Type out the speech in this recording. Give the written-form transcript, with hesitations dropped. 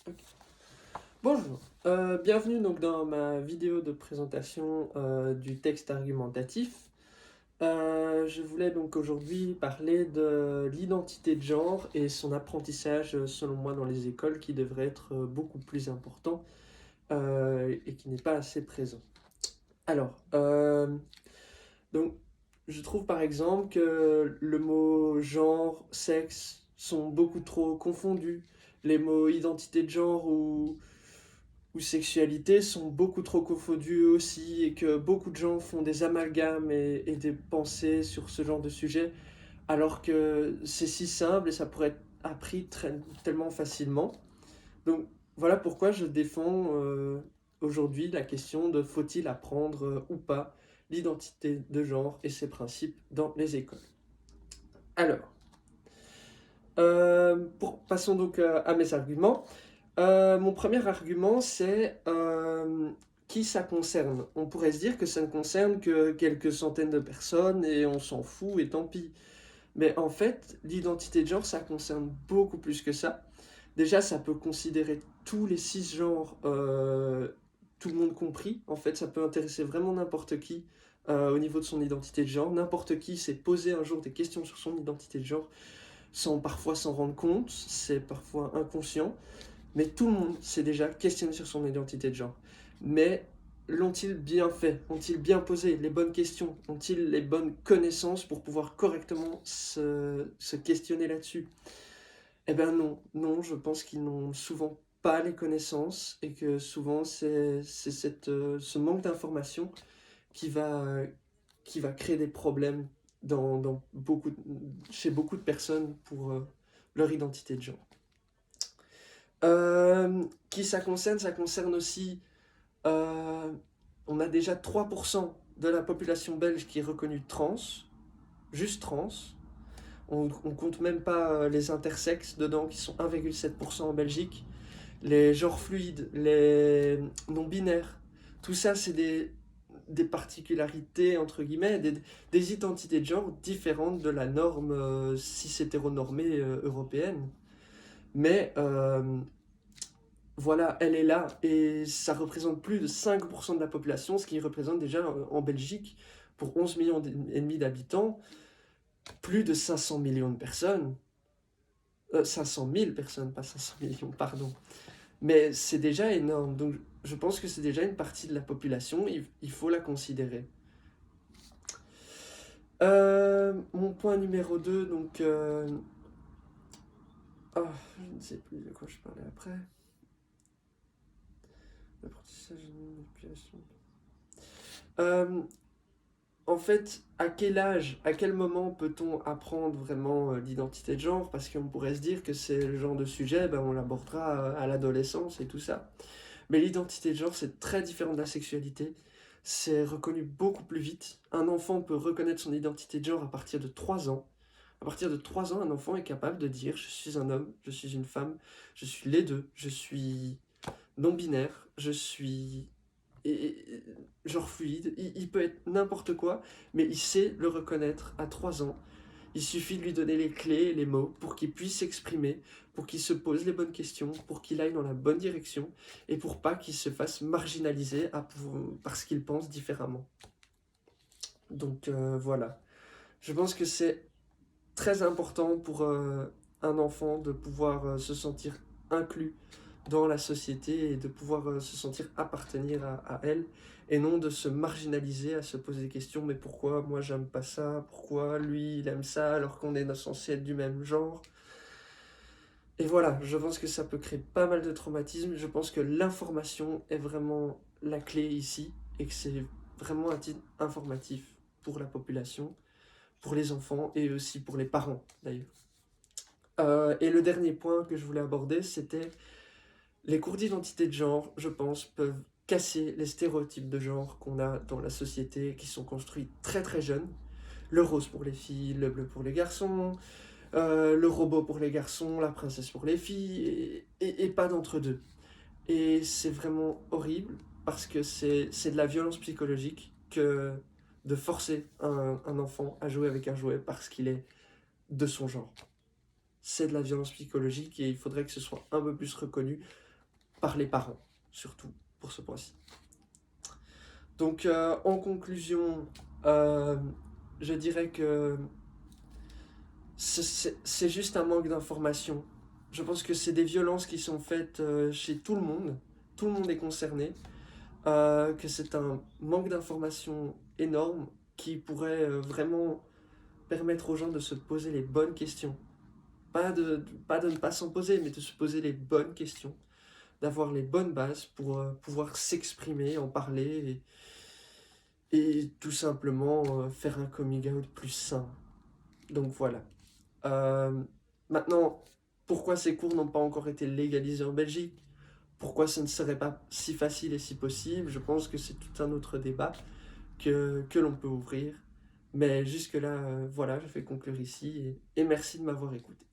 Ok. Bonjour, bienvenue donc dans ma vidéo de présentation du texte argumentatif. Je voulais donc aujourd'hui parler de l'identité de genre et son apprentissage selon moi dans les écoles qui devrait être beaucoup plus important et qui n'est pas assez présent. Alors, donc je trouve par exemple que le mot genre, sexe sont beaucoup trop confondus. Les mots identité de genre ou sexualité sont beaucoup trop confondus aussi et que beaucoup de gens font des amalgames et des pensées sur ce genre de sujet alors que c'est si simple et ça pourrait être appris tellement facilement. Donc voilà pourquoi je défends aujourd'hui la question de faut-il apprendre ou pas l'identité de genre et ses principes dans les écoles. Alors, passons donc à mes arguments. Mon premier argument, c'est qui ça concerne. On pourrait se dire que ça ne concerne que quelques centaines de personnes et on s'en fout et tant pis. Mais en fait, l'identité de genre, ça concerne beaucoup plus que ça. Déjà, ça peut considérer tous les six genres, tout le monde compris. En fait, ça peut intéresser vraiment n'importe qui au niveau de son identité de genre. N'importe qui s'est posé un jour des questions sur son identité de genre sans parfois s'en rendre compte, c'est parfois inconscient. Mais tout le monde s'est déjà questionné sur son identité de genre. Mais l'ont-ils bien fait? Ont-ils bien posé les bonnes questions? Ont-ils les bonnes connaissances pour pouvoir correctement se questionner là-dessus? Eh bien non, non, je pense qu'ils n'ont souvent pas les connaissances et que souvent c'est ce manque d'information qui qui va créer des problèmes dans chez beaucoup de personnes pour leur identité de genre. Qui ça concerne? Ça concerne aussi, euh, on a déjà 3% de la population belge qui est reconnue trans, juste trans. On compte même pas les intersexes dedans, qui sont 1,7% en Belgique. Les genres fluides, les non-binaires, tout ça c'est des particularités, entre guillemets, des identités de genre différentes de la norme cis-hétéronormée européenne. Mais voilà, elle est là et ça représente plus de 5% de la population, ce qui représente déjà en Belgique, pour 11 millions et demi d'habitants, plus de 500 millions de personnes. 500 000 personnes, pas 500 millions, pardon. Mais c'est déjà énorme, donc je pense que c'est déjà une partie de la population, il faut la considérer. Mon point numéro 2, donc... oh, je ne sais plus de quoi je parlais après. L'apprentissage de manipulation. Euh, En fait, à quel âge, à quel moment peut-on apprendre vraiment l'identité de genre? Parce qu'on pourrait se dire que c'est le genre de sujet, ben, on l'abordera à l'adolescence et tout ça. Mais l'identité de genre, c'est très différent de la sexualité. C'est reconnu beaucoup plus vite. Un enfant peut reconnaître son identité de genre à partir de 3 ans. À partir de 3 ans, un enfant est capable de dire je suis un homme, je suis une femme, je suis les deux, je suis non-binaire, je suis genre fluide, il peut être n'importe quoi, mais il sait le reconnaître à 3 ans. Il suffit de lui donner les clés, les mots, pour qu'il puisse s'exprimer, pour qu'il se pose les bonnes questions, pour qu'il aille dans la bonne direction, et pour pas qu'il se fasse marginaliser parce qu'il pense différemment. Donc voilà. Je pense que c'est très important pour un enfant de pouvoir se sentir inclus dans la société et de pouvoir se sentir appartenir à elle et non de se marginaliser, à se poser des questions, mais pourquoi moi j'aime pas ça, pourquoi lui il aime ça alors qu'on est censé être du même genre. Et voilà, je pense que ça peut créer pas mal de traumatismes, je pense que l'information est vraiment la clé ici et que c'est vraiment un titre informatif pour la population, pour les enfants et aussi pour les parents d'ailleurs. Et le dernier point que je voulais aborder, c'était les cours d'identité de genre, je pense, peuvent casser les stéréotypes de genre qu'on a dans la société, qui sont construits très très jeunes. Le rose pour les filles, le bleu pour les garçons, le robot pour les garçons, la princesse pour les filles, et pas d'entre-deux. Et c'est vraiment horrible, parce que c'est de la violence psychologique que de forcer un enfant à jouer avec un jouet parce qu'il est de son genre. C'est de la violence psychologique et il faudrait que ce soit un peu plus reconnu. par les parents, surtout pour ce point-ci. Donc en conclusion, euh, je dirais que c'est juste un manque d'information. Je pense que c'est des violences qui sont faites chez tout le monde est concerné, que c'est un manque d'information énorme qui pourrait vraiment permettre aux gens de se poser les bonnes questions. Pas de ne pas s'en poser, mais de se poser les bonnes questions, d'avoir les bonnes bases pour pouvoir s'exprimer, en parler et tout simplement faire un coming out plus sain. Donc voilà. Euh, Maintenant, pourquoi ces cours n'ont pas encore été légalisés en Belgique? Pourquoi ce ne serait pas si facile et si possible? Je pense que c'est tout un autre débat que l'on peut ouvrir. Mais jusque-là, voilà, je vais conclure ici et merci de m'avoir écouté.